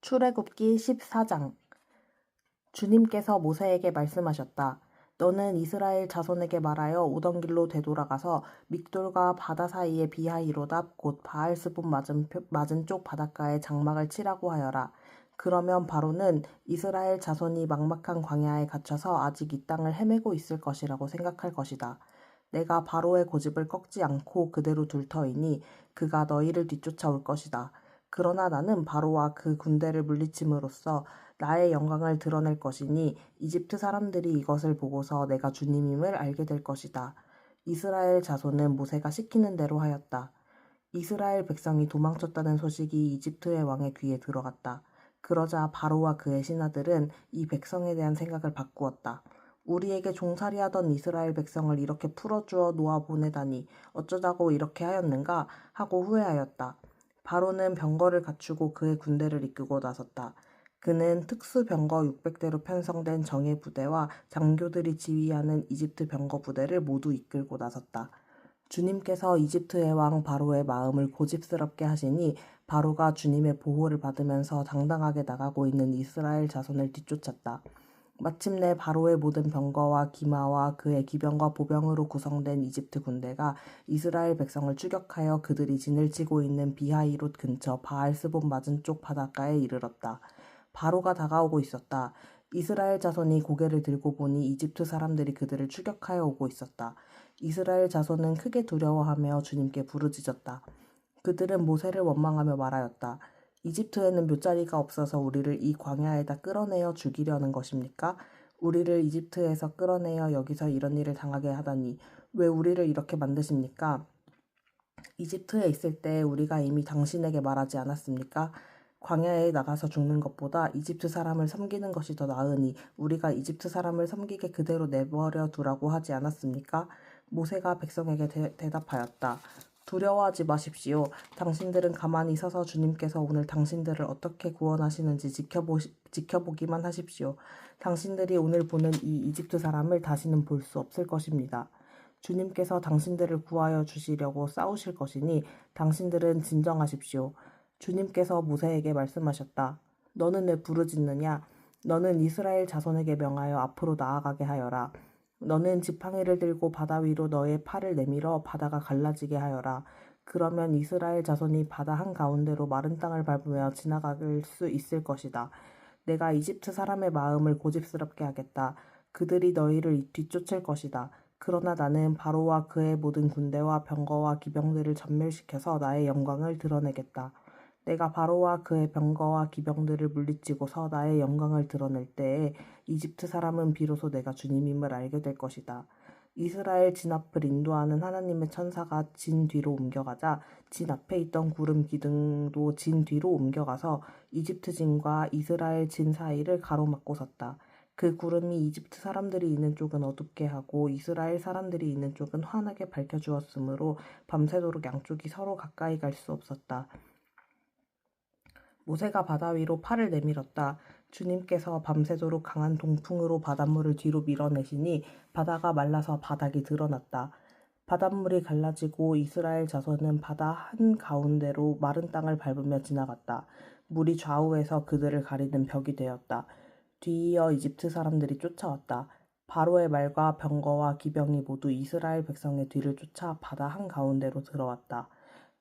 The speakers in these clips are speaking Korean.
출애굽기 14장. 주님께서 모세에게 말씀하셨다. 너는 이스라엘 자손에게 말하여 오던 길로 되돌아가서 믹돌과 바다 사이의 비하이로답 곧 바알스본 맞은 쪽 바닷가에 장막을 치라고 하여라. 그러면 바로는 이스라엘 자손이 막막한 광야에 갇혀서 아직 이 땅을 헤매고 있을 것이라고 생각할 것이다. 내가 바로의 고집을 꺾지 않고 그대로 둘 터이니 그가 너희를 뒤쫓아올 것이다. 그러나 나는 바로와 그 군대를 물리침으로써 나의 영광을 드러낼 것이니 이집트 사람들이 이것을 보고서 내가 주님임을 알게 될 것이다. 이스라엘 자손은 모세가 시키는 대로 하였다. 이스라엘 백성이 도망쳤다는 소식이 이집트의 왕의 귀에 들어갔다. 그러자 바로와 그의 신하들은 이 백성에 대한 생각을 바꾸었다. 우리에게 종살이하던 이스라엘 백성을 이렇게 풀어주어 놓아보내다니 어쩌자고 이렇게 하였는가 하고 후회하였다. 바로는 병거를 갖추고 그의 군대를 이끌고 나섰다. 그는 특수병거 600대로 편성된 정예 부대와 장교들이 지휘하는 이집트 병거 부대를 모두 이끌고 나섰다. 주님께서 이집트의 왕 바로의 마음을 고집스럽게 하시니 바로가 주님의 보호를 받으면서 당당하게 나가고 있는 이스라엘 자손을 뒤쫓았다. 마침내 바로의 모든 병거와 기마와 그의 기병과 보병으로 구성된 이집트 군대가 이스라엘 백성을 추격하여 그들이 진을 치고 있는 비하이롯 근처 바알스본 맞은 쪽 바닷가에 이르렀다. 바로가 다가오고 있었다. 이스라엘 자손이 고개를 들고 보니 이집트 사람들이 그들을 추격하여 오고 있었다. 이스라엘 자손은 크게 두려워하며 주님께 부르짖었다. 그들은 모세를 원망하며 말하였다. 이집트에는 묫자리가 없어서 우리를 이 광야에다 끌어내어 죽이려는 것입니까? 우리를 이집트에서 끌어내어 여기서 이런 일을 당하게 하다니 왜 우리를 이렇게 만드십니까? 이집트에 있을 때 우리가 이미 당신에게 말하지 않았습니까? 광야에 나가서 죽는 것보다 이집트 사람을 섬기는 것이 더 나으니 우리가 이집트 사람을 섬기게 그대로 내버려 두라고 하지 않았습니까? 모세가 백성에게 대답하였다. 두려워하지 마십시오. 당신들은 가만히 서서 주님께서 오늘 당신들을 어떻게 구원하시는지 지켜보기만 하십시오. 당신들이 오늘 보는 이 이집트 사람을 다시는 볼 수 없을 것입니다. 주님께서 당신들을 구하여 주시려고 싸우실 것이니 당신들은 진정하십시오. 주님께서 모세에게 말씀하셨다. 너는 왜 부르짖느냐? 너는 이스라엘 자손에게 명하여 앞으로 나아가게 하여라. 너는 지팡이를 들고 바다 위로 너의 팔을 내밀어 바다가 갈라지게 하여라. 그러면 이스라엘 자손이 바다 한가운데로 마른 땅을 밟으며 지나갈 수 있을 것이다. 내가 이집트 사람의 마음을 고집스럽게 하겠다. 그들이 너희를 뒤쫓을 것이다. 그러나 나는 바로와 그의 모든 군대와 병거와 기병들을 전멸시켜서 나의 영광을 드러내겠다. 내가 바로와 그의 병거와 기병들을 물리치고서 나의 영광을 드러낼 때에 이집트 사람은 비로소 내가 주님임을 알게 될 것이다. 이스라엘 진 앞을 인도하는 하나님의 천사가 진 뒤로 옮겨가자 진 앞에 있던 구름 기둥도 진 뒤로 옮겨가서 이집트 진과 이스라엘 진 사이를 가로막고 섰다. 그 구름이 이집트 사람들이 있는 쪽은 어둡게 하고 이스라엘 사람들이 있는 쪽은 환하게 밝혀주었으므로 밤새도록 양쪽이 서로 가까이 갈 수 없었다. 모세가 바다 위로 팔을 내밀었다. 주님께서 밤새도록 강한 동풍으로 바닷물을 뒤로 밀어내시니 바다가 말라서 바닥이 드러났다. 바닷물이 갈라지고 이스라엘 자손은 바다 한가운데로 마른 땅을 밟으며 지나갔다. 물이 좌우에서 그들을 가리는 벽이 되었다. 뒤이어 이집트 사람들이 쫓아왔다. 바로의 말과 병거와 기병이 모두 이스라엘 백성의 뒤를 쫓아 바다 한가운데로 들어왔다.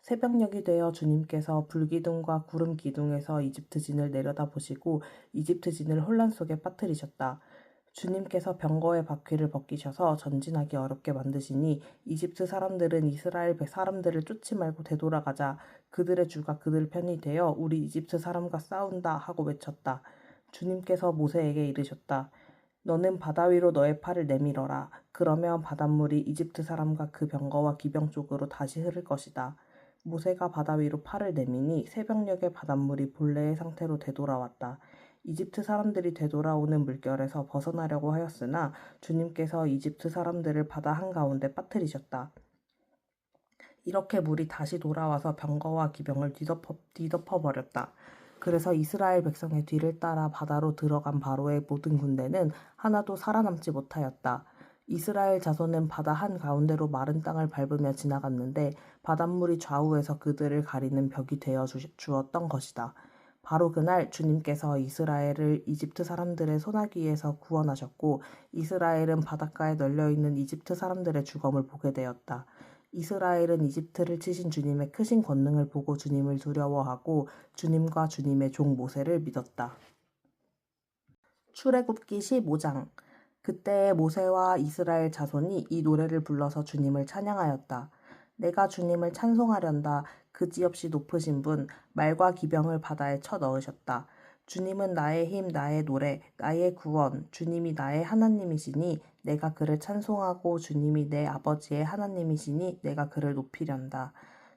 새벽녘이 되어 주님께서 불기둥과 구름 기둥에서 이집트 진을 내려다보시고 이집트 진을 혼란 속에 빠뜨리셨다. 주님께서 병거의 바퀴를 벗기셔서 전진하기 어렵게 만드시니 이집트 사람들은 이스라엘 사람들을 쫓지 말고 되돌아가자 그들의 주가 그들 편이 되어 우리 이집트 사람과 싸운다 하고 외쳤다. 주님께서 모세에게 이르셨다. 너는 바다 위로 너의 팔을 내밀어라. 그러면 바닷물이 이집트 사람과 그 병거와 기병 쪽으로 다시 흐를 것이다. 모세가 바다 위로 팔을 내미니 새벽녘에 바닷물이 본래의 상태로 되돌아왔다. 이집트 사람들이 되돌아오는 물결에서 벗어나려고 하였으나 주님께서 이집트 사람들을 바다 한가운데 빠뜨리셨다. 이렇게 물이 다시 돌아와서 병거와 기병을 뒤덮어버렸다. 그래서 이스라엘 백성의 뒤를 따라 바다로 들어간 바로의 모든 군대는 하나도 살아남지 못하였다. 이스라엘 자손은 바다 한가운데로 마른 땅을 밟으며 지나갔는데 바닷물이 좌우에서 그들을 가리는 벽이 되어 주었던 것이다. 바로 그날 주님께서 이스라엘을 이집트 사람들의 손아귀에서 구원하셨고 이스라엘은 바닷가에 널려있는 이집트 사람들의 죽음을 보게 되었다. 이스라엘은 이집트를 치신 주님의 크신 권능을 보고 주님을 두려워하고 주님과 주님의 종 모세를 믿었다. 출애굽기 15장. 그때 모세와 이스라엘 자손이 이 노래를 불러서 주님을 찬양하였다. 내가 주님을 찬송하련다. 그지없이 높으신 분, 말과 기병을 바다에 쳐 넣으셨다. 주님은 나의 힘, 나의 노래, 나의 구원, 주님이 나의 하나님이시니 내가 그를 찬송하고 주님이 내 아버지의 하나님이시니 내가 그를 높이련다.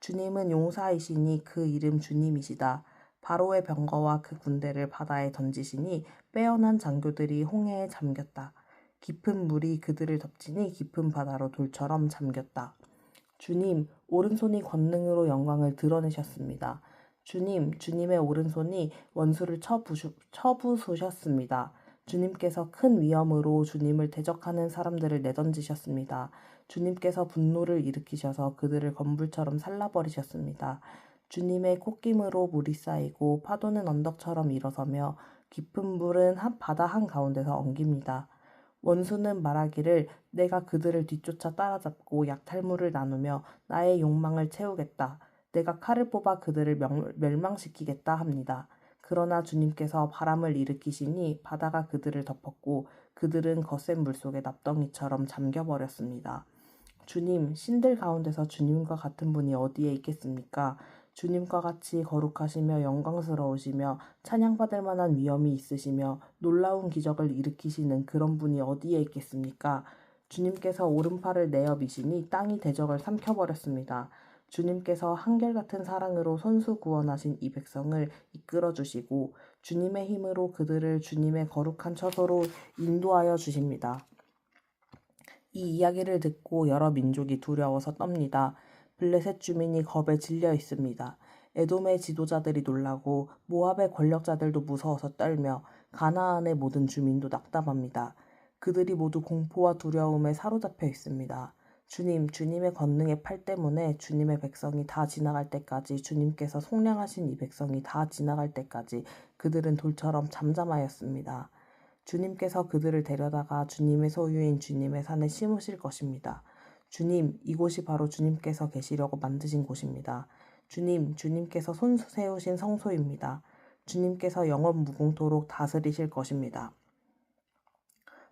주님은 용사이시니 그 이름 주님이시다. 바로의 병거와 그 군대를 바다에 던지시니 빼어난 장교들이 홍해에 잠겼다. 깊은 물이 그들을 덮치니 깊은 바다로 돌처럼 잠겼다. 주님, 오른손이 권능으로 영광을 드러내셨습니다. 주님, 주님의 오른손이 원수를 쳐부수셨습니다. 주님께서 큰 위엄으로 주님을 대적하는 사람들을 내던지셨습니다. 주님께서 분노를 일으키셔서 그들을 건불처럼 살라버리셨습니다. 주님의 콧김으로 물이 쌓이고 파도는 언덕처럼 일어서며 깊은 물은 바다 한가운데서 엉깁니다. 원수는 말하기를 내가 그들을 뒤쫓아 따라잡고 약탈물을 나누며 나의 욕망을 채우겠다. 내가 칼을 뽑아 그들을 멸망시키겠다 합니다. 그러나 주님께서 바람을 일으키시니 바다가 그들을 덮었고 그들은 거센 물속에 납덩이처럼 잠겨버렸습니다. 주님, 신들 가운데서 주님과 같은 분이 어디에 있겠습니까? 주님과 같이 거룩하시며 영광스러우시며 찬양받을 만한 위엄이 있으시며 놀라운 기적을 일으키시는 그런 분이 어디에 있겠습니까? 주님께서 오른팔을 내어 미시니 땅이 대적을 삼켜버렸습니다. 주님께서 한결같은 사랑으로 손수 구원하신 이 백성을 이끌어 주시고 주님의 힘으로 그들을 주님의 거룩한 처소로 인도하여 주십니다. 이 이야기를 듣고 여러 민족이 두려워서 떱니다. 블레셋 주민이 겁에 질려 있습니다. 에돔의 지도자들이 놀라고 모압의 권력자들도 무서워서 떨며 가나안의 모든 주민도 낙담합니다. 그들이 모두 공포와 두려움에 사로잡혀 있습니다. 주님, 주님의 권능의 팔 때문에 주님의 백성이 다 지나갈 때까지 주님께서 속량하신 이 백성이 다 지나갈 때까지 그들은 돌처럼 잠잠하였습니다. 주님께서 그들을 데려다가 주님의 소유인 주님의 산에 심으실 것입니다. 주님, 이곳이 바로 주님께서 계시려고 만드신 곳입니다. 주님, 주님께서 손수 세우신 성소입니다. 주님께서 영원 무궁토록 다스리실 것입니다.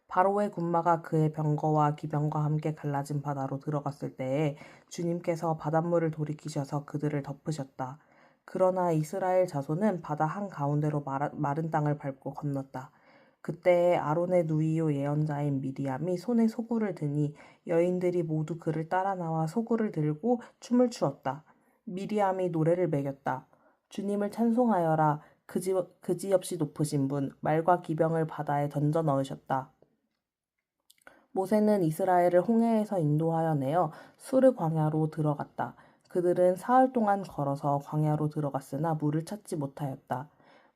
바로의 군마가 그의 병거와 기병과 함께 갈라진 바다로 들어갔을 때에 주님께서 바닷물을 돌이키셔서 그들을 덮으셨다. 그러나 이스라엘 자손은 바다 한가운데로 마른 땅을 밟고 건넜다. 그때에 아론의 누이요 예언자인 미리암이 손에 소구를 드니 여인들이 모두 그를 따라 나와 소구를 들고 춤을 추었다. 미리암이 노래를 매겼다. 주님을 찬송하여라. 그지없이 높으신 분, 말과 기병을 바다에 던져 넣으셨다. 모세는 이스라엘을 홍해에서 인도하여 내어 수르 광야로 들어갔다. 그들은 사흘 동안 걸어서 광야로 들어갔으나 물을 찾지 못하였다.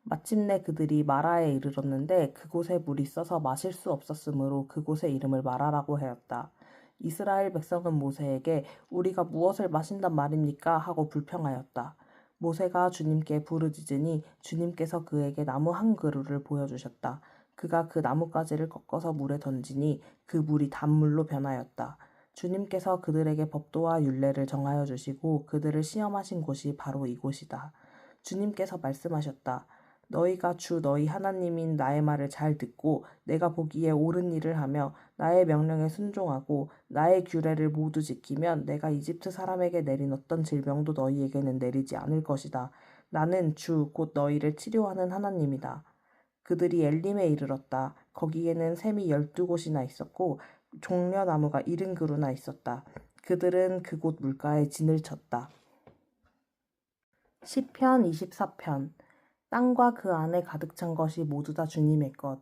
마침내 그들이 마라에 이르렀는데 그곳에 물이 써서 마실 수 없었으므로 그곳의 이름을 마라라고 하였다. 이스라엘 백성은 모세에게 우리가 무엇을 마신단 말입니까? 하고 불평하였다. 모세가 주님께 부르짖으니 주님께서 그에게 나무 한 그루를 보여주셨다. 그가 그 나뭇가지를 꺾어서 물에 던지니 그 물이 단물로 변하였다. 주님께서 그들에게 법도와 율례를 정하여 주시고 그들을 시험하신 곳이 바로 이곳이다. 주님께서 말씀하셨다. 너희가 주 너희 하나님인 나의 말을 잘 듣고 내가 보기에 옳은 일을 하며 나의 명령에 순종하고 나의 규례를 모두 지키면 내가 이집트 사람에게 내린 어떤 질병도 너희에게는 내리지 않을 것이다. 나는 주 곧 너희를 치료하는 하나님이다. 그들이 엘림에 이르렀다. 거기에는 샘이 12곳이나 있었고 종려나무가 70그루나 있었다. 그들은 그곳 물가에 진을 쳤다. 시편 24편. 땅과 그 안에 가득 찬 것이 모두 다 주님의 것.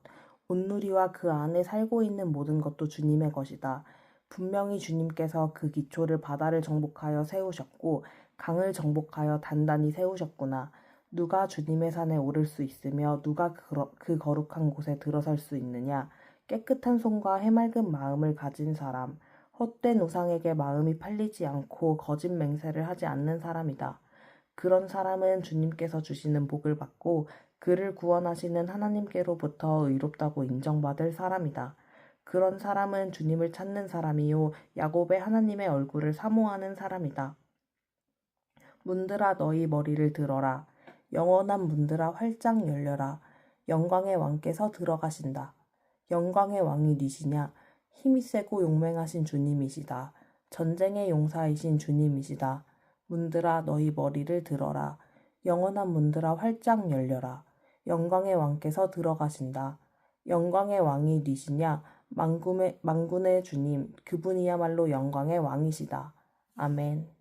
온누리와 그 안에 살고 있는 모든 것도 주님의 것이다. 분명히 주님께서 그 기초를 바다를 정복하여 세우셨고 강을 정복하여 단단히 세우셨구나. 누가 주님의 산에 오를 수 있으며 누가 그 거룩한 곳에 들어설 수 있느냐. 깨끗한 손과 해맑은 마음을 가진 사람, 헛된 우상에게 마음이 팔리지 않고 거짓 맹세를 하지 않는 사람이다. 그런 사람은 주님께서 주시는 복을 받고 그를 구원하시는 하나님께로부터 의롭다고 인정받을 사람이다. 그런 사람은 주님을 찾는 사람이요 야곱의 하나님의 얼굴을 사모하는 사람이다. 문들아 너희 머리를 들어라. 영원한 문들아 활짝 열려라. 영광의 왕께서 들어가신다. 영광의 왕이 니시냐? 힘이 세고 용맹하신 주님이시다. 전쟁의 용사이신 주님이시다. 문들아 너희 머리를 들어라. 영원한 문들아 활짝 열려라. 영광의 왕께서 들어가신다. 영광의 왕이 니시냐? 만군의 주님, 그분이야말로 영광의 왕이시다. 아멘.